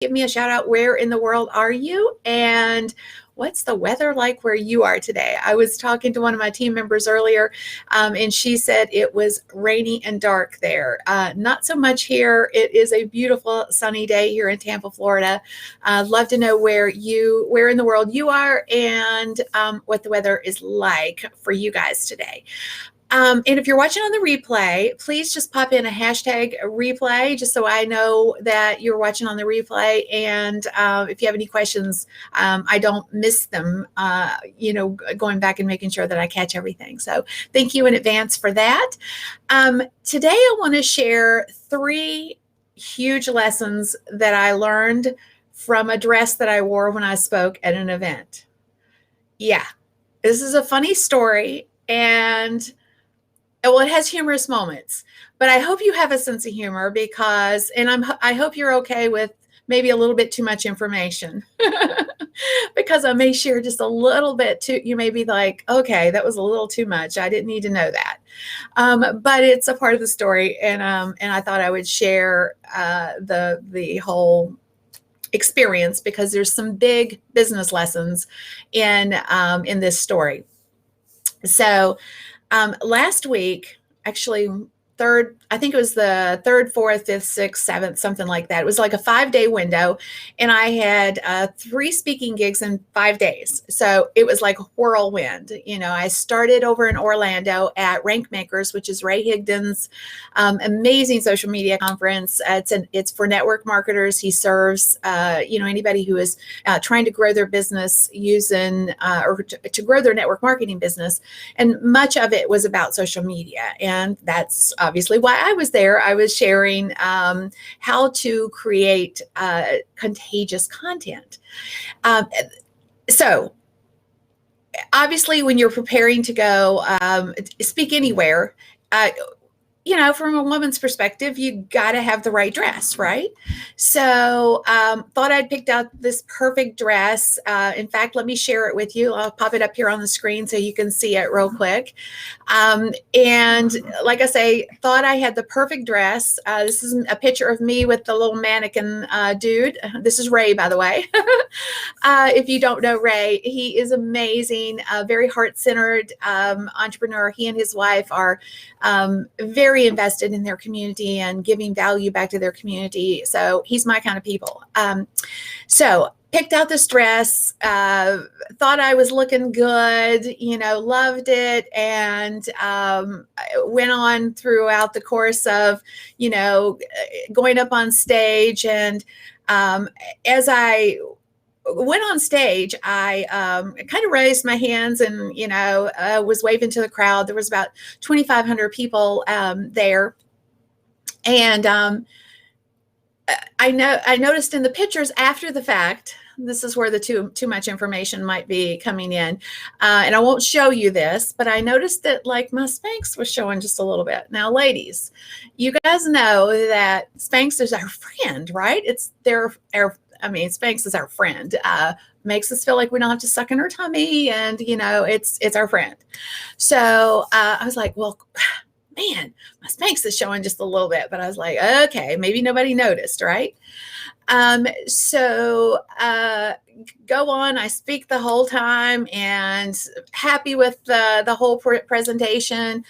give me a shout out. Where in the world are you? And what's the weather like where you are today? I was talking to one of my team members earlier, and she said it was rainy and dark there. Not so much here. It is a beautiful sunny day here in Tampa, Florida. Love to know where in the world you are, and what the weather is like for you guys today. And if you're watching on the replay, please just pop in a hashtag replay, just so I know that you're watching on the replay. And if you have any questions, I don't miss them, going back and making sure that I catch everything. So thank you in advance for that. Today, I want to share 3 huge lessons that I learned from a dress that I wore when I spoke at an event. Yeah, this is a funny story, and well, it has humorous moments, but I hope you have a sense of humor I hope you're okay with maybe a little bit too much information because I may share just a little bit too. You may be like, okay, that was a little too much. I didn't need to know that. But it's a part of the story. And I thought I would share the whole experience, because there's some big business lessons in this story. So, last week, actually, I think it was the 3rd, 4th, 5th, 6th, 7th, something like that. It was like a 5-day window, and I had 3 speaking gigs in 5 days. So it was like a whirlwind. I started over in Orlando at Rank Makers, which is Ray Higdon's amazing social media conference. It's for network marketers. He serves anybody who is trying to grow their business using or to grow their network marketing business. And much of it was about social media, and that's obviously why I was there. I was sharing how to create contagious content. So obviously, when you're preparing to go speak anywhere, from a woman's perspective, you got to have the right dress, right? So thought I'd picked out this perfect dress. In fact, let me share it with you. I'll pop it up here on the screen so you can see it real quick. And like I say, thought I had the perfect dress. This is a picture of me with the little mannequin dude. This is Ray, by the way. If you don't know Ray, he is amazing, very heart-centered entrepreneur. He and his wife are very invested in their community and giving value back to their community. So he's my kind of people. So picked out this dress, thought I was looking good, loved it, and went on throughout the course of, going up on stage. And as I went on stage, I kind of raised my hands and, was waving to the crowd. There was about 2,500 people there. And I noticed in the pictures after the fact, this is where the too much information might be coming in. And I won't show you this, but I noticed that like my Spanx was showing just a little bit. Now, ladies, you guys know that Spanx is our friend, right? Spanx is our friend. Makes us feel like we don't have to suck in her tummy, and it's our friend. So I was like, well, man, my Spanx is showing just a little bit, but I was like, okay, maybe nobody noticed, right? So go on. I speak the whole time and happy with the whole presentation.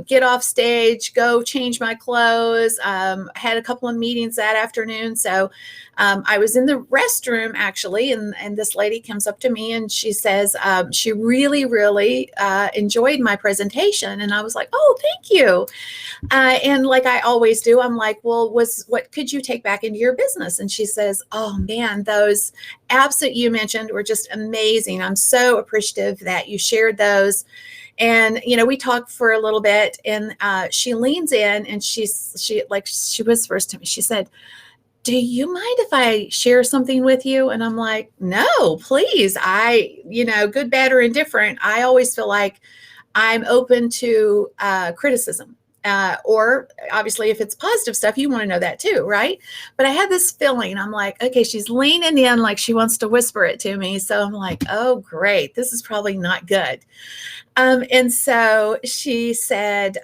Get off stage, go change my clothes. Had a couple of meetings that afternoon. So I was in the restroom actually, and this lady comes up to me and she says she really, really enjoyed my presentation. And I was like, oh, thank you. And like I always do, I'm like, well, what could you take back into your business? And she says, oh man, those apps that you mentioned were just amazing. I'm so appreciative that you shared those. And, we talked for a little bit, and she leans in and she whispers to me, she said, do you mind if I share something with you? And I'm like, no, please. Good, bad, or indifferent. I always feel like I'm open to criticism. Or obviously if it's positive stuff, you want to know that too, right? But I had this feeling, I'm like, okay, she's leaning in like she wants to whisper it to me. So I'm like, oh, great. This is probably not good. And so she said,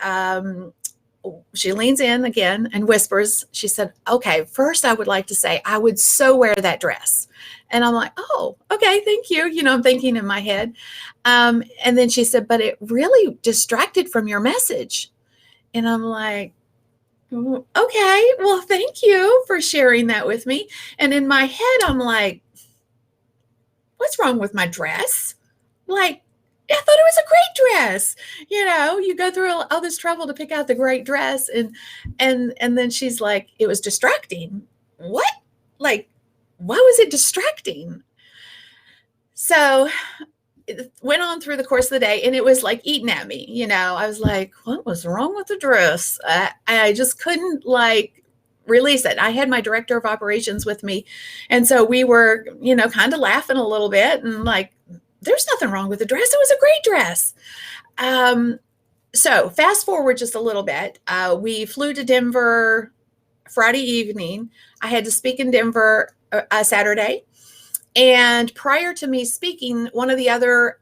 she leans in again and whispers, she said, okay, first I would like to say I would so wear that dress. And I'm like, oh, okay, thank you. I'm thinking in my head. And then she said, but it really distracted from your message. And I'm like, okay, well, thank you for sharing that with me. And in my head, I'm like, what's wrong with my dress? Like, I thought it was a great dress. You go through all this trouble to pick out the great dress. And then she's like, it was distracting. What? Like, why was it distracting? So it went on through the course of the day, and it was like eating at me. I was like, what was wrong with the dress? I just couldn't release it. I had my director of operations with me. And so we were, kind of laughing a little bit and like, there's nothing wrong with the dress. It was a great dress. So fast forward just a little bit. We flew to Denver Friday evening. I had to speak in Denver Saturday. And prior to me speaking, one of the other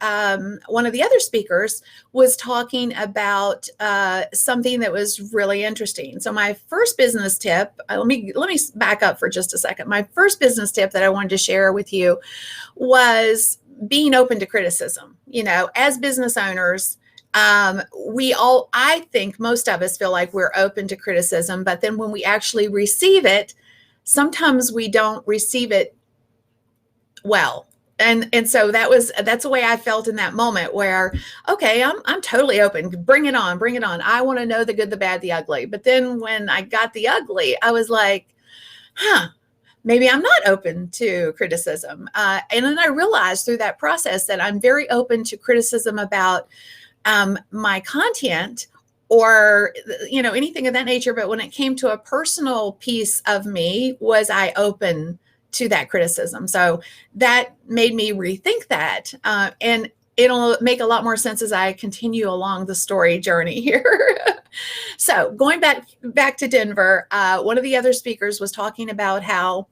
speakers was talking about something that was really interesting. So my first business tip, let me back up for just a second. My first business tip that I wanted to share with you was being open to criticism. As business owners, I think most of us feel like we're open to criticism, but then when we actually receive it, sometimes we don't receive it well. And so that's the way I felt in that moment where, okay, I'm totally open. Bring it on. I want to know the good, the bad, the ugly. But then when I got the ugly, I was like, maybe I'm not open to criticism. And then I realized through that process that I'm very open to criticism about my content or, anything of that nature. But when it came to a personal piece of me, was I open to that criticism? So that made me rethink that. And it'll make a lot more sense as I continue along the story journey here. So going back to Denver, one of the other speakers was talking about how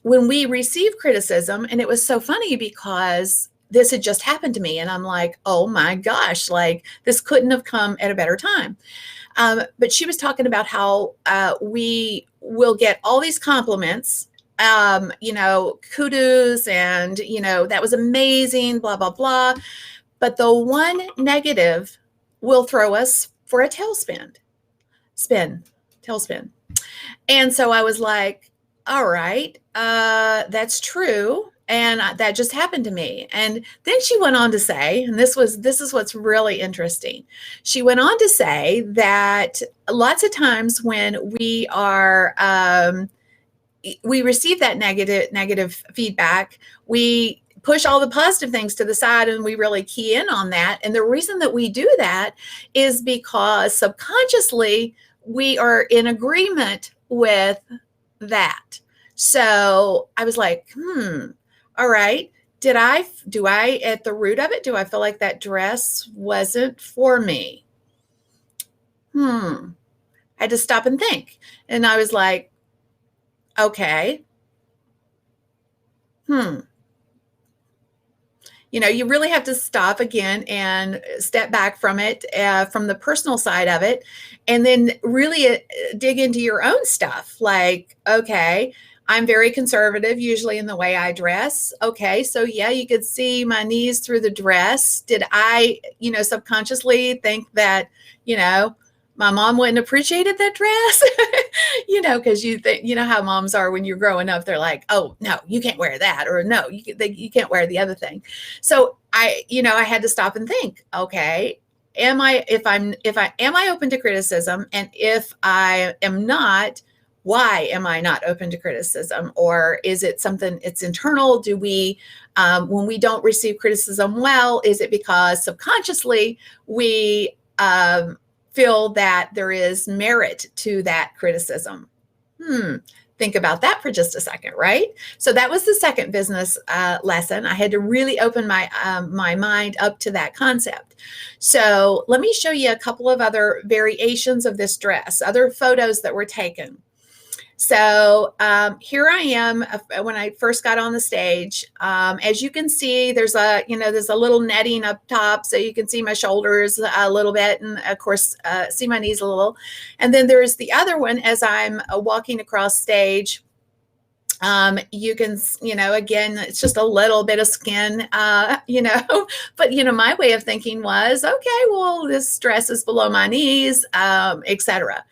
when we receive criticism, and it was so funny because this had just happened to me, and I'm like, oh my gosh, this couldn't have come at a better time. But she was talking about how we will get all these compliments, kudos, and, that was amazing, blah, blah, blah. But the one negative will throw us for a tailspin. And so I was like, all right, that's true. And that just happened to me. And then she went on to say, and this is what's really interesting. She went on to say that lots of times when we receive that negative feedback, we push all the positive things to the side and we really key in on that. And the reason that we do that is because subconsciously we are in agreement with that. So I was like, all right, do I at the root of it, do I feel like that dress wasn't for me? I had to stop and think. And I was like, okay. You really have to stop again and step back from it, from the personal side of it, and then really dig into your own stuff. Like, okay, I'm very conservative usually in the way I dress. Okay, so yeah, you could see my knees through the dress. Did I, subconsciously think that, my mom wouldn't appreciated that dress? Because you think, how moms are when you're growing up, they're like, oh, no, you can't wear that. Or no, you can't wear the other thing. So I had to stop and think, okay, am I open to criticism? And if I am not, why am I not open to criticism? Or is it something it's internal? Do we, when we don't receive criticism well, is it because subconsciously we feel that there is merit to that criticism? Think about that for just a second, right? So that was the second business lesson. I had to really open my my mind up to that concept. So let me show you a couple of other variations of this dress, other photos that were taken. So here I am when I first got on the stage. As you can see, there's a little netting up top, so you can see my shoulders a little bit, and of course see my knees a little. And then there's the other one as I'm walking across stage. You can, again, it's just a little bit of skin, but, my way of thinking was, okay, well, this dress is below my knees, etc.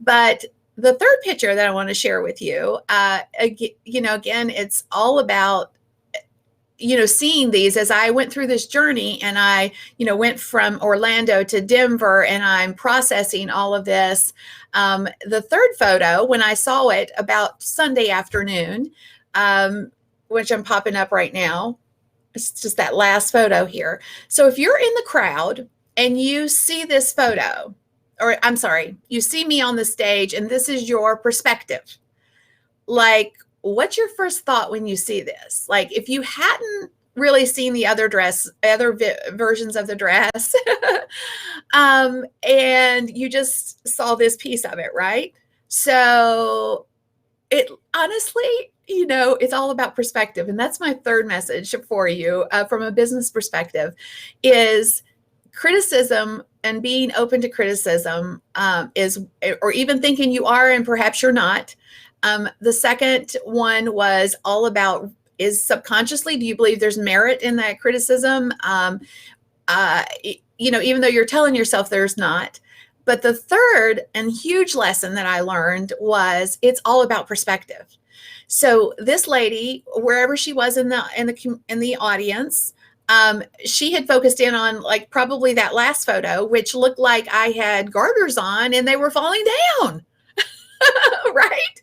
But the third picture that I want to share with you, again, it's all about, seeing these as I went through this journey, and I, went from Orlando to Denver, and I'm processing all of this. The third photo, when I saw it about Sunday afternoon, which I'm popping up right now, it's just that last photo here. So if you're in the crowd and you see this photo, or I'm sorry, you see me on the stage and this is your perspective, like, what's your first thought when you see this? Like, if you hadn't really seen the other versions of the dress, and you just saw this piece of it, right? So it honestly, it's all about perspective. And that's my third message for you from a business perspective is criticism, and being open to criticism or even thinking you are and perhaps you're not. The second one was all about, is subconsciously, do you believe there's merit in that criticism? Even though you're telling yourself there's not. But the third and huge lesson that I learned was it's all about perspective. So this lady, wherever she was in the audience, she had focused in on like probably that last photo, which looked like I had garters on and they were falling down. Right?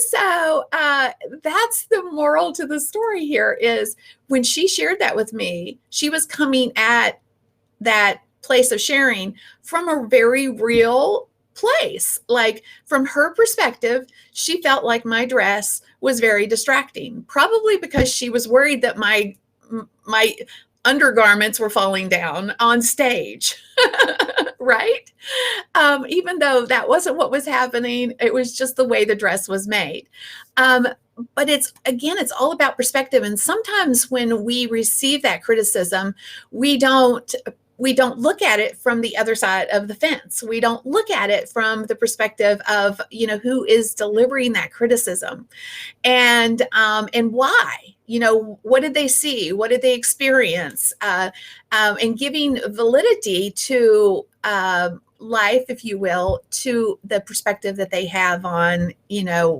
So that's the moral to the story here is when she shared that with me, she was coming at that place of sharing from a very real place. Like from her perspective, she felt like my dress was very distracting, probably because she was worried that my undergarments were falling down on stage. Right? Even though that wasn't what was happening, it was just the way the dress was made. But it's all about perspective. And sometimes when we receive that criticism, we don't look at it from the other side of the fence. We don't look at it from the perspective of, who is delivering that criticism and why. What did they see? What did they experience? And giving validity to life, if you will, to the perspective that they have on,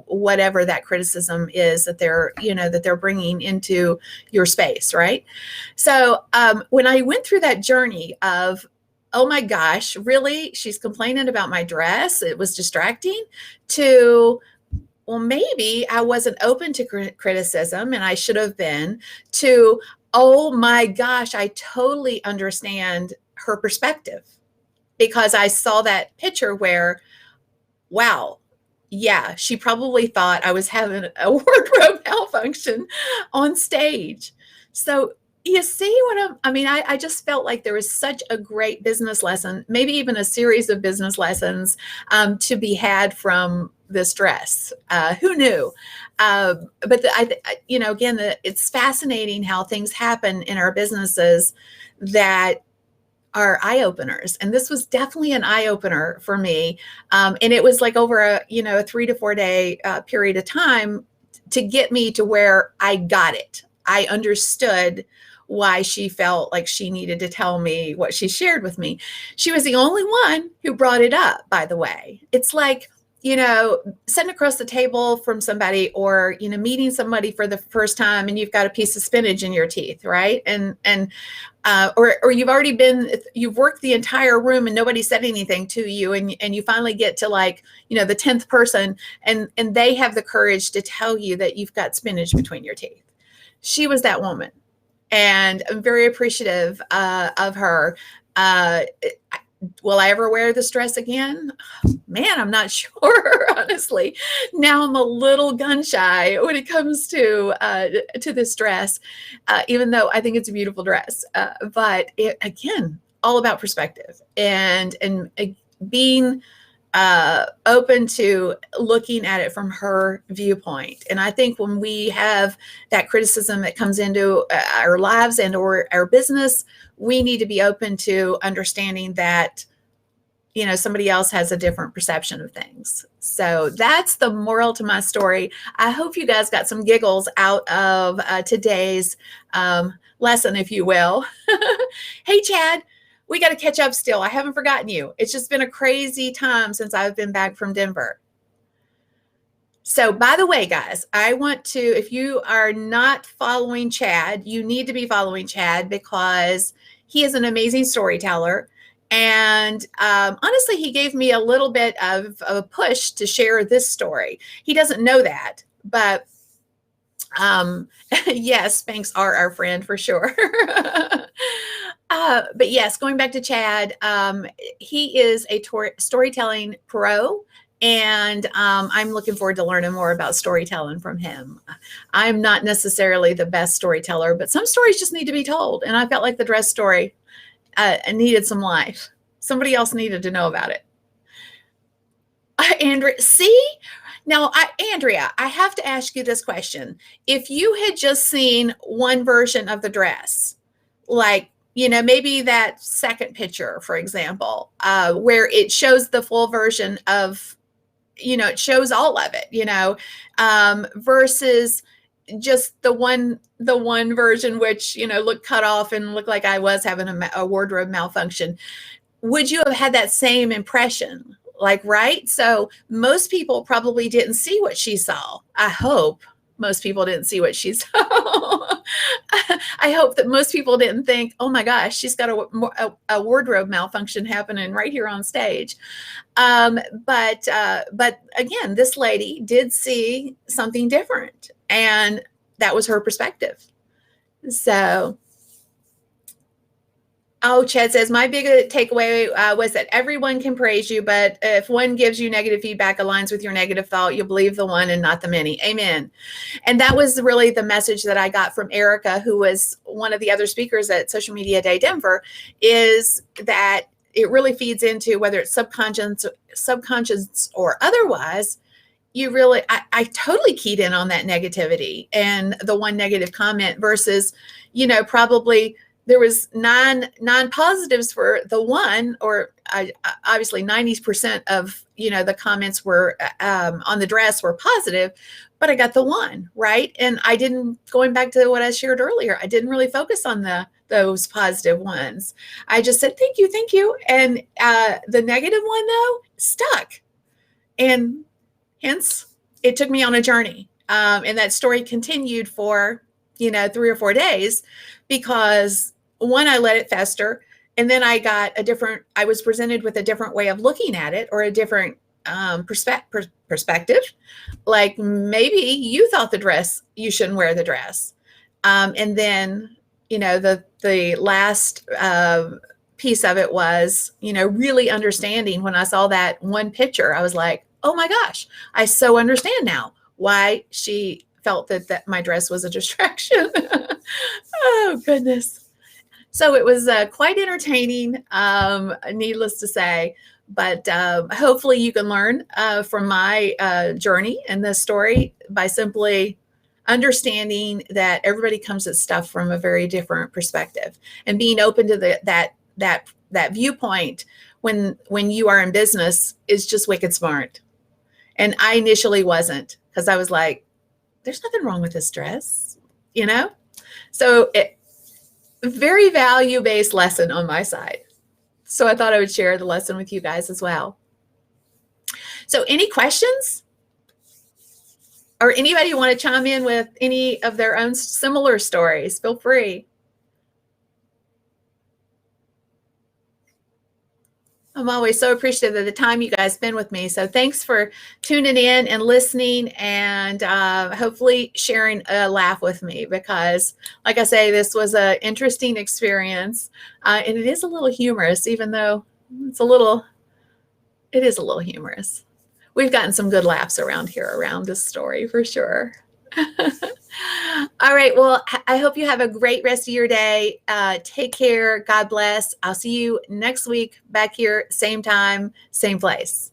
whatever that criticism is that they're bringing into your space, right? So when I went through that journey of, oh my gosh, really? She's complaining about my dress. It was distracting, to, well, maybe I wasn't open to criticism and I should have been, to, oh my gosh, I totally understand her perspective because I saw that picture where, wow, yeah, she probably thought I was having a wardrobe malfunction on stage. So you see what I just felt like there was such a great business lesson, maybe even a series of business lessons to be had from this dress. Who knew? Again, it's fascinating how things happen in our businesses that are eye openers. And this was definitely an eye opener for me. And it was like over a 3 to 4 day period of time to get me to where I got it. I understood why she felt like she needed to tell me what she shared with me. She was the only one who brought it up, by the way. It's like, sitting across the table from somebody or, meeting somebody for the first time and you've got a piece of spinach in your teeth, right? Or you've worked the entire room and nobody said anything to you. And you finally get to like, the 10th person and they have the courage to tell you that you've got spinach between your teeth. She was that woman. And I'm very appreciative of her. Will I ever wear this dress again? Man, I'm not sure, honestly. Now I'm a little gun shy when it comes to this dress, even though I think it's a beautiful dress. But again, all about perspective and being open to looking at it from her viewpoint. And I think when we have that criticism that comes into our lives and or our business, we need to be open to understanding that, you know, somebody else has a different perception of things. So that's the moral to my story. I hope you guys got some giggles out of today's lesson, if you will. Hey, Chad, we got to catch up still. I haven't forgotten you. It's just been a crazy time since I've been back from Denver. So, by the way, guys, I want to, if you are not following Chad, you need to be following Chad because he is an amazing storyteller. And honestly, he gave me a little bit of a push to share this story. He doesn't know that, but yes, Spanx are our friend for sure. But yes, going back to Chad, he is a storytelling pro, and I'm looking forward to learning more about storytelling from him. I'm not necessarily the best storyteller, but some stories just need to be told, and I felt like the dress story needed some life. Somebody else needed to know about it. Andrea, see? Now, Andrea, I have to ask you this question. If you had just seen one version of the dress, like, you know, maybe that second picture, for example, where it shows the full version of, you know, it shows all of it, you know, versus just the one version, which, you know, looked cut off and looked like I was having a wardrobe malfunction. Would you have had that same impression? Like, right? So most people probably didn't see what she saw. I hope most people didn't see what she saw. I hope that most people didn't think, oh my gosh, she's got a wardrobe malfunction happening right here on stage. But again, this lady did see something different, and that was her perspective. So, oh, Chad says, my big takeaway was that everyone can praise you, but if one gives you negative feedback, aligns with your negative thought, you'll believe the one and not the many. Amen. And that was really the message that I got from Erica, who was one of the other speakers at Social Media Day Denver, is that it really feeds into, whether it's subconscious or otherwise, you really, I totally keyed in on that negativity and the one negative comment versus, you know, probably there was nine positives for the one, or obviously 90% of, you know, the comments were on the dress were positive, but I got the one, right? And I didn't, going back to what I shared earlier, I didn't really focus on those positive ones. I just said, thank you. And the negative one though, stuck. And hence it took me on a journey. And that story continued for, you know, 3 or 4 days, because one, I let it fester. And then I was presented with a different way of looking at it, or a different perspective. Like, maybe you thought you shouldn't wear the dress. And then, you know, the last piece of it was, you know, really understanding. When I saw that one picture, I was like, oh my gosh, I so understand now why she felt that my dress was a distraction. Oh, goodness. So it was quite entertaining, needless to say. But hopefully you can learn from my journey and this story by simply understanding that everybody comes at stuff from a very different perspective, and being open to that viewpoint when you are in business is just wicked smart. And I initially wasn't, because I was like, there's nothing wrong with this dress, you know? So very value-based lesson on my side. So I thought I would share the lesson with you guys as well. So any questions? Or anybody want to chime in with any of their own similar stories? Feel free. I'm always so appreciative of the time you guys spend with me. So thanks for tuning in and listening, and hopefully sharing a laugh with me, because like I say, this was an interesting experience. And it is a little humorous, even though it is a little humorous. We've gotten some good laughs around here around this story for sure. All right. Well, I hope you have a great rest of your day. Take care. God bless. I'll see you next week back here, same time, same place.